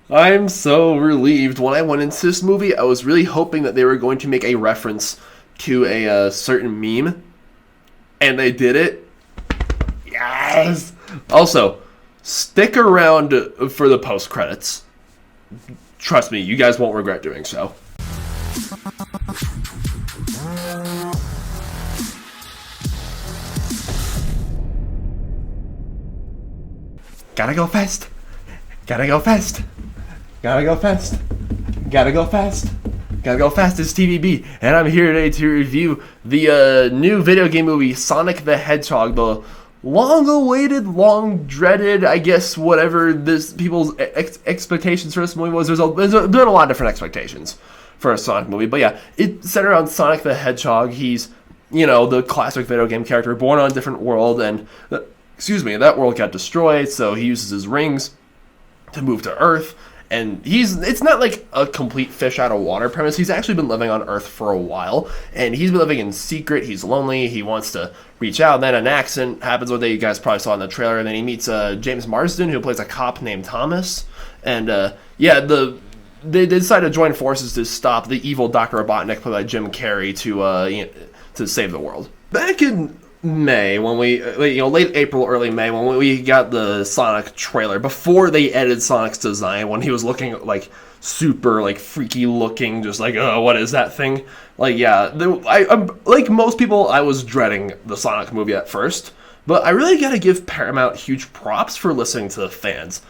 I'm so relieved. When I went into this movie, I was really hoping that they were going to make a reference to a certain meme, and they did it. Yes! Also, stick around for the post credits. Trust me, you guys won't regret doing so. Gotta go fast. Gotta go fast. Gotta go fast. Gotta go fast. Gotta go fast. It's TVB, and I'm here today to review the new video game movie Sonic the Hedgehog, the long-awaited, long-dreaded, I guess, whatever this people's expectations for this movie was. There's been a lot of different expectations for a Sonic movie, but yeah, it's centered around Sonic the Hedgehog. He's, the classic video game character, born on a different world, and that world got destroyed, so he uses his rings to move to Earth, and it's not like a complete fish out of water premise. He's actually been living on Earth for a while, and he's been living in secret. He's lonely. He wants to reach out. Then an accident happens one day, you guys probably saw in the trailer, and then he meets James Marsden, who plays a cop named Thomas, and they decide to join forces to stop the evil Dr. Robotnik, played by Jim Carrey, to save the world. Back in May, when late April, early May, when we got the Sonic trailer, before they edited Sonic's design, when he was looking like super like freaky looking, just like, oh, what is that thing? Like, yeah, I'm like most people, I was dreading the Sonic movie at first, but I really gotta give Paramount huge props for listening to the fans.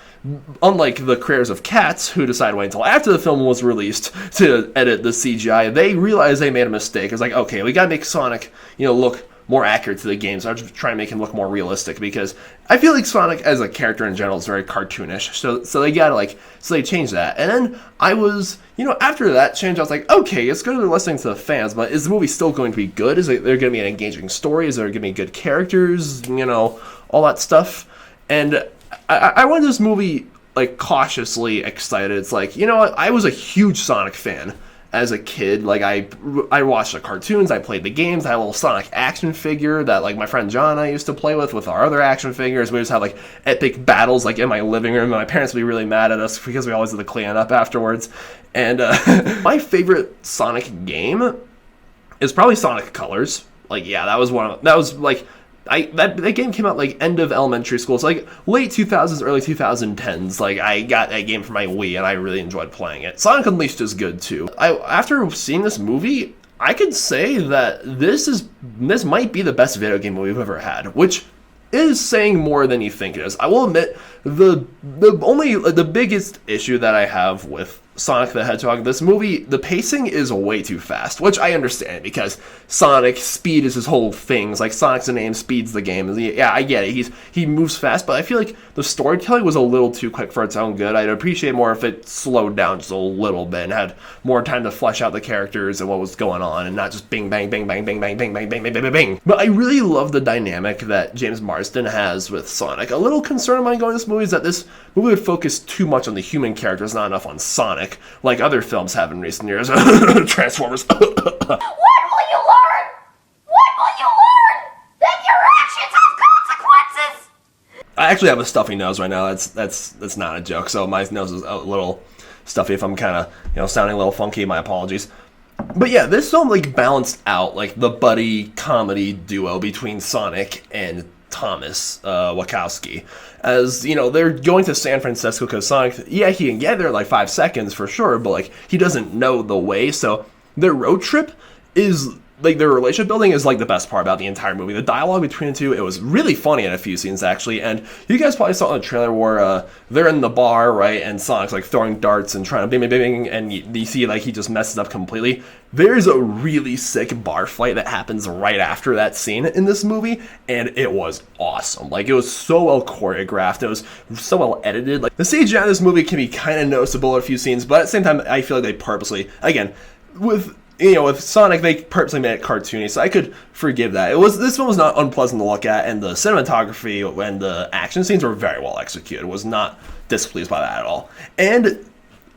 Unlike the creators of Cats, who decided to wait until after the film was released to edit the CGI, they realized they made a mistake. It's like, okay, we gotta make Sonic, look more accurate to the games. I'm just trying to make him look more realistic, because I feel like Sonic as a character in general is very cartoonish. So they gotta so they changed that. And then I was, after that change, I was like, okay, it's good to be listening to the fans, but is the movie still going to be good? Is there going to be an engaging story? Is there going to be good characters? All that stuff. And I went to this movie like cautiously excited. It's like, I was a huge Sonic fan as a kid. Like, I watched the cartoons, I played the games, I had a little Sonic action figure that like my friend John and I used to play with our other action figures. We just had like epic battles like in my living room, and my parents would be really mad at us because we always had to clean it up afterwards. And my favorite Sonic game is probably Sonic Colors. Like, yeah, that was that game came out like end of elementary school. So like late 2000s, early 2010s. Like, I got that game for my Wii and I really enjoyed playing it. Sonic Unleashed is good too. After seeing this movie, I could say that this might be the best video game movie we've ever had, which is saying more than you think it is. I will admit the biggest issue that I have with Sonic the Hedgehog, this movie, the pacing is way too fast, which I understand, because Sonic, speed is his whole thing. It's like, Sonic's the name, speed's the game. Yeah, I get it. He moves fast, but I feel like the storytelling was a little too quick for its own good. I'd appreciate more if it slowed down just a little bit and had more time to flesh out the characters and what was going on, and not just bing, bang, bang, bang, bang, bang, bang, bang, bang, bang, bang, bang, bang. But I really love the dynamic that James Marsden has with Sonic. A little concern of mine going to this movie is that this movie would focus too much on the human characters, not enough on Sonic, like other films have in recent years. Transformers. What will you learn? What will you learn? That your actions have consequences! I actually have a stuffy nose right now. That's not a joke. So my nose is a little stuffy. If I'm kind of, sounding a little funky, my apologies. But yeah, this film like balanced out like the buddy comedy duo between Sonic and Thomas Wachowski. As they're going to San Francisco because Sonic, he can get there in like 5 seconds for sure, but like he doesn't know the way. So their road trip is like, their relationship building is like the best part about the entire movie. The dialogue between the two, it was really funny in a few scenes actually. And you guys probably saw in the trailer where they're in the bar, right, and Sonic's like throwing darts and trying to bing bing bing, and you see like he just messes up completely. There's a really sick bar fight that happens right after that scene in this movie, and it was awesome. Like, it was so well choreographed, it was so well edited. Like, the CGI in this movie can be kind of noticeable in a few scenes, but at the same time I feel like they purposely, again, with Sonic, they purposely made it cartoony, so I could forgive that. This one was not unpleasant to look at, and the cinematography and the action scenes were very well executed. Was not displeased by that at all. And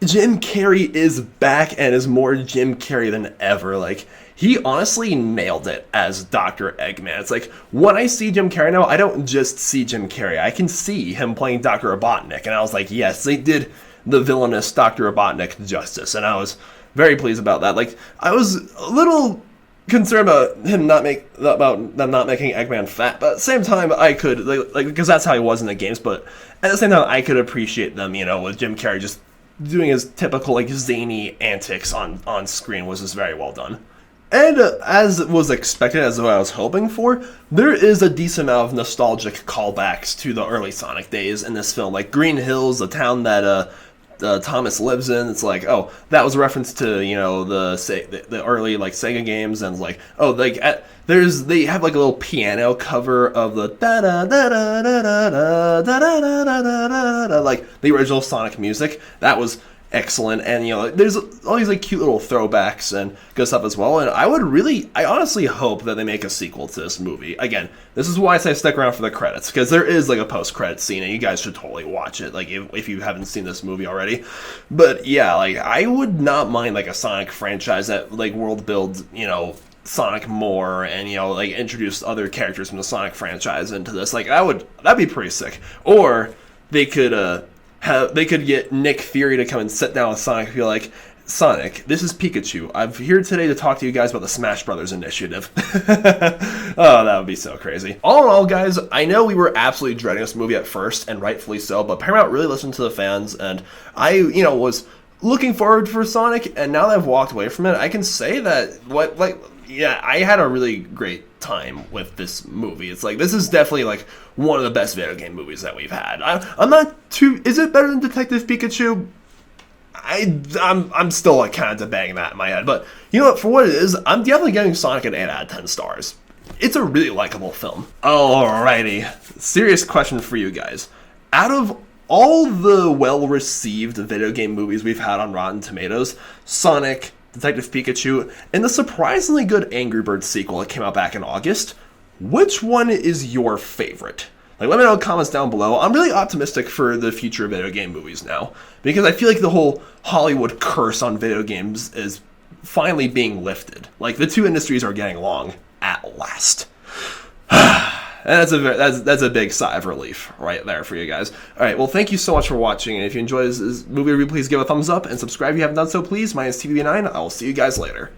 Jim Carrey is back and is more Jim Carrey than ever. Like, he honestly nailed it as Dr. Eggman. It's like, when I see Jim Carrey now, I don't just see Jim Carrey. I can see him playing Dr. Robotnik, and I was like, yes, they did the villainous Dr. Robotnik justice, and I was very pleased about that. Like, I was a little concerned about them not making Eggman fat, but at the same time, I could like because that's how he was in the games. But at the same time, I could appreciate them, with Jim Carrey just doing his typical like zany antics on screen was just very well done. And as was expected, as what I was hoping for, there is a decent amount of nostalgic callbacks to the early Sonic days in this film, like Green Hills, the town that Thomas lives in. It's like, oh, that was a reference to the early like Sega games, and like, oh, like they have like a little piano cover of the da da da da da da da da da da, like the original Sonic music. That was excellent, and there's all these like cute little throwbacks and good stuff as well. And I honestly hope that they make a sequel to this movie. Again, this is why I say stick around for the credits, because there is like a post-credit scene, and you guys should totally watch it, like if you haven't seen this movie already. But yeah, like I would not mind like a Sonic franchise that like world builds, Sonic more, and like introduce other characters from the Sonic franchise into this. Like that'd be pretty sick. Or they could get Nick Fury to come and sit down with Sonic and be like, Sonic, this is Pikachu. I'm here today to talk to you guys about the Smash Brothers initiative. Oh, that would be so crazy. All in all, guys, I know we were absolutely dreading this movie at first, and rightfully so, but Paramount really listened to the fans, and I, was looking forward for Sonic, and now that I've walked away from it, I can say that, I had a really great time with this movie. It's like, this is definitely like one of the best video game movies that we've had. I'm not too, is it better than Detective Pikachu? I'm still like kind of debating that in my head, but you know what, for what it is, I'm definitely giving Sonic an 8 out of 10 stars. It's a really likable film. Alrighty, serious question for you guys. Out of all the well-received video game movies we've had on Rotten Tomatoes, Sonic, Detective Pikachu, and the surprisingly good Angry Birds sequel that came out back in August, which one is your favorite? Like, let me know in the comments down below. I'm really optimistic for the future of video game movies now, because I feel like the whole Hollywood curse on video games is finally being lifted. Like, the two industries are getting along at last. And that's a big sigh of relief right there for you guys. All right, well, thank you so much for watching, and if you enjoyed this movie review, please give a thumbs up and subscribe if you haven't done so, please. My name is TVB9. I will see you guys later.